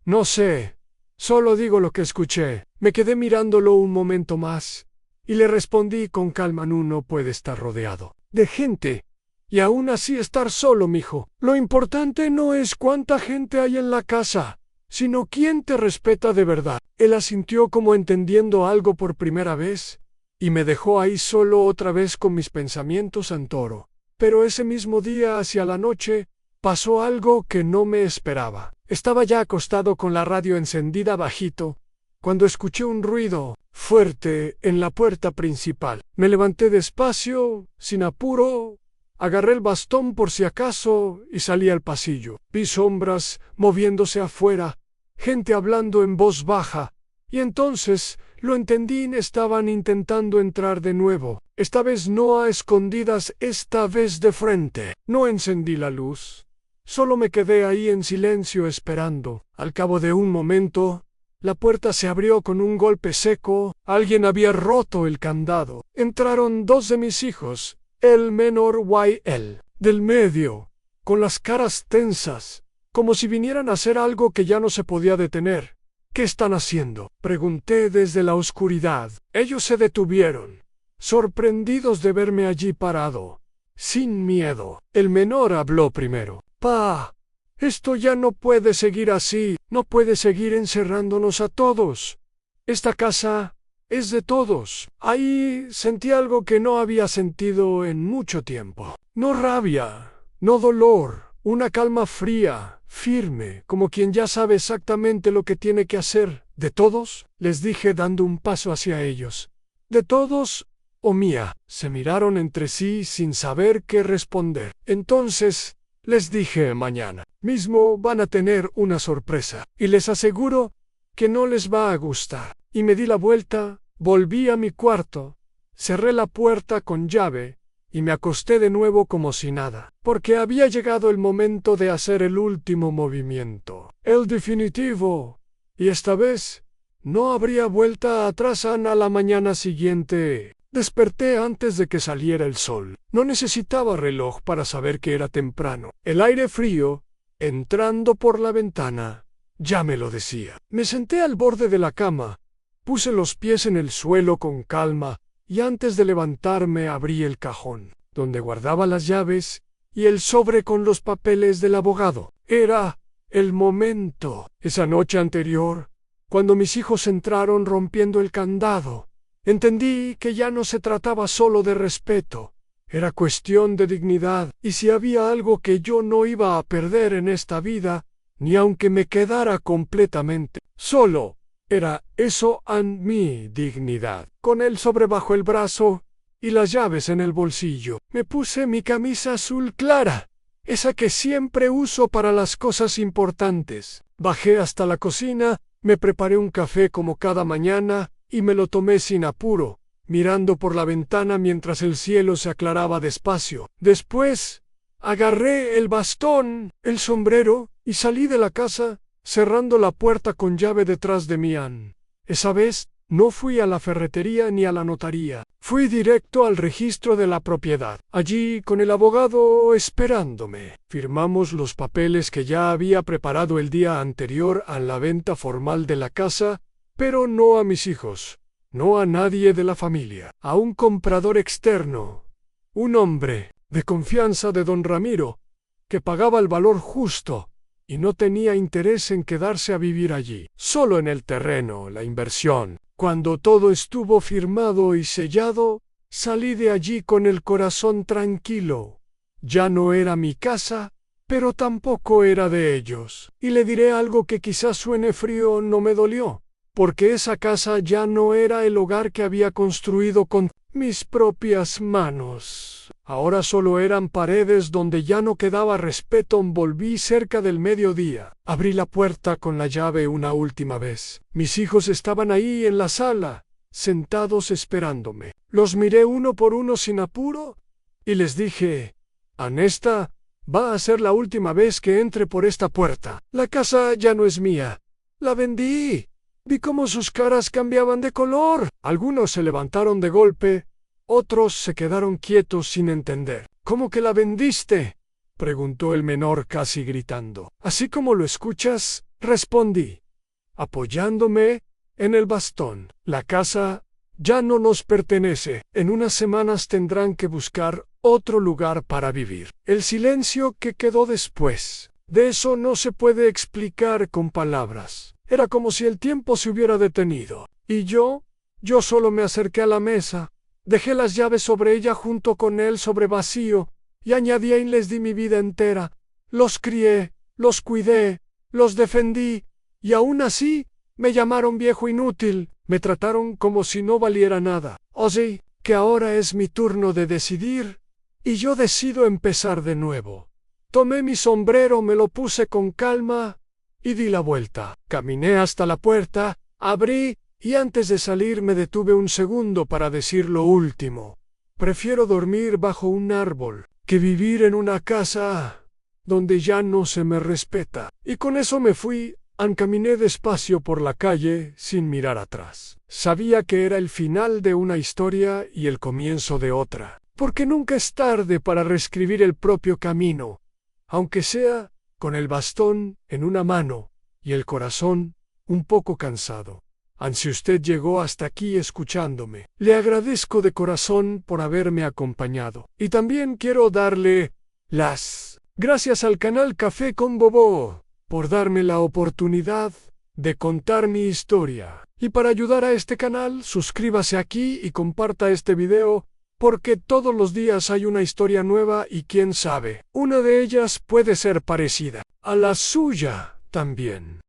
No sé, solo digo lo que escuché. Me quedé mirándolo un momento más, y le respondí con calma: uno puede estar rodeado de gente y aún así estar solo, mijo. Lo importante no es cuánta gente hay en la casa, sino quién te respeta de verdad. Él asintió como entendiendo algo por primera vez, y me dejó ahí solo otra vez con mis pensamientos en toro. Pero ese mismo día, hacia la noche, pasó algo que no me esperaba. Estaba ya acostado con la radio encendida bajito, cuando escuché un ruido fuerte en la puerta principal. Me levanté despacio, sin apuro, agarré el bastón por si acaso y salí al pasillo. Vi sombras moviéndose afuera, gente hablando en voz baja, y entonces lo entendí: estaban intentando entrar de nuevo. Esta vez no a escondidas, esta vez de frente. No encendí la luz. Solo me quedé ahí en silencio esperando. Al cabo de un momento, la puerta se abrió con un golpe seco. Alguien había roto el candado. Entraron 2 de mis hijos, el menor y el del medio, con las caras tensas, como si vinieran a hacer algo que ya no se podía detener. ¿Qué están haciendo?, pregunté desde la oscuridad. Ellos se detuvieron, sorprendidos de verme allí parado, sin miedo. El menor habló primero. Pa, esto ya no puede seguir así, no puede seguir encerrándonos a todos. Esta casa es de todos. Ahí sentí algo que no había sentido en mucho tiempo. No rabia, no dolor, una calma fría, firme, como quien ya sabe exactamente lo que tiene que hacer. ¿De todos?, les dije dando un paso hacia ellos. ¿De todos o mía? Se miraron entre sí sin saber qué responder. Entonces les dije: mañana mismo van a tener una sorpresa, y les aseguro que no les va a gustar. Y me di la vuelta, volví a mi cuarto, cerré la puerta con llave y me acosté de nuevo como si nada, porque había llegado el momento de hacer el último movimiento, el definitivo, y esta vez no habría vuelta atrás. A la mañana siguiente desperté antes de que saliera el sol. No necesitaba reloj para saber que era temprano. El aire frío, entrando por la ventana, ya me lo decía. Me senté al borde de la cama, puse los pies en el suelo con calma, y antes de levantarme abrí el cajón, donde guardaba las llaves y el sobre con los papeles del abogado. Era el momento. Esa noche anterior, cuando mis hijos entraron rompiendo el candado, entendí que ya no se trataba solo de respeto, era cuestión de dignidad, y si había algo que yo no iba a perder en esta vida, ni aunque me quedara completamente solo, era eso, mi dignidad. Con el sobre bajo el brazo y las llaves en el bolsillo, me puse mi camisa azul clara, esa que siempre uso para las cosas importantes. Bajé hasta la cocina, me preparé un café como cada mañana y me lo tomé sin apuro, mirando por la ventana mientras el cielo se aclaraba despacio. Después agarré el bastón, el sombrero y salí de la casa, cerrando la puerta con llave detrás de mí. Esa vez no fui a la ferretería ni a la notaría. Fui directo al registro de la propiedad. Allí, con el abogado esperándome, firmamos los papeles que ya había preparado el día anterior a la venta formal de la casa, pero no a mis hijos, no a nadie de la familia, a un comprador externo, un hombre de confianza de don Ramiro, que pagaba el valor justo y no tenía interés en quedarse a vivir allí, solo en el terreno, la inversión. Cuando todo estuvo firmado y sellado, salí de allí con el corazón tranquilo. Ya no era mi casa, pero tampoco era de ellos. Y le diré algo que quizás suene frío, no me dolió, porque esa casa ya no era el hogar que había construido con mis propias manos. Ahora solo eran paredes donde ya no quedaba respeto. Volví cerca del mediodía. Abrí la puerta con la llave una última vez. Mis hijos estaban ahí en la sala, sentados esperándome. Los miré uno por uno sin apuro y les dije: «Esta va a ser la última vez que entre por esta puerta. La casa ya no es mía. La vendí». Vi cómo sus caras cambiaban de color. Algunos se levantaron de golpe, otros se quedaron quietos sin entender. «¿Cómo que la vendiste?», preguntó el menor casi gritando. «Así como lo escuchas», respondí, apoyándome en el bastón. «La casa ya no nos pertenece. En unas semanas tendrán que buscar otro lugar para vivir». El silencio que quedó después de eso no se puede explicar con palabras. Era como si el tiempo se hubiera detenido. Y yo solo me acerqué a la mesa, dejé las llaves sobre ella junto con el sobre vacío, y añadí: y les di mi vida entera. Los crié, los cuidé, los defendí, y aún así me llamaron viejo inútil, me trataron como si no valiera nada. Así que ahora es mi turno de decidir, y yo decido empezar de nuevo. Tomé mi sombrero, me lo puse con calma y di la vuelta. Caminé hasta la puerta, abrí, y antes de salir me detuve un segundo para decir lo último. Prefiero dormir bajo un árbol que vivir en una casa donde ya no se me respeta. Y con eso me fui. Caminé despacio por la calle sin mirar atrás. Sabía que era el final de una historia y el comienzo de otra, porque nunca es tarde para reescribir el propio camino, aunque sea con el bastón en una mano y el corazón un poco cansado. Si usted llegó hasta aquí escuchándome, le agradezco de corazón por haberme acompañado. Y también quiero darle las gracias al canal Café con Bobo por darme la oportunidad de contar mi historia. Y para ayudar a este canal, suscríbase aquí y comparta este video, porque todos los días hay una historia nueva y quién sabe, una de ellas puede ser parecida a la suya también.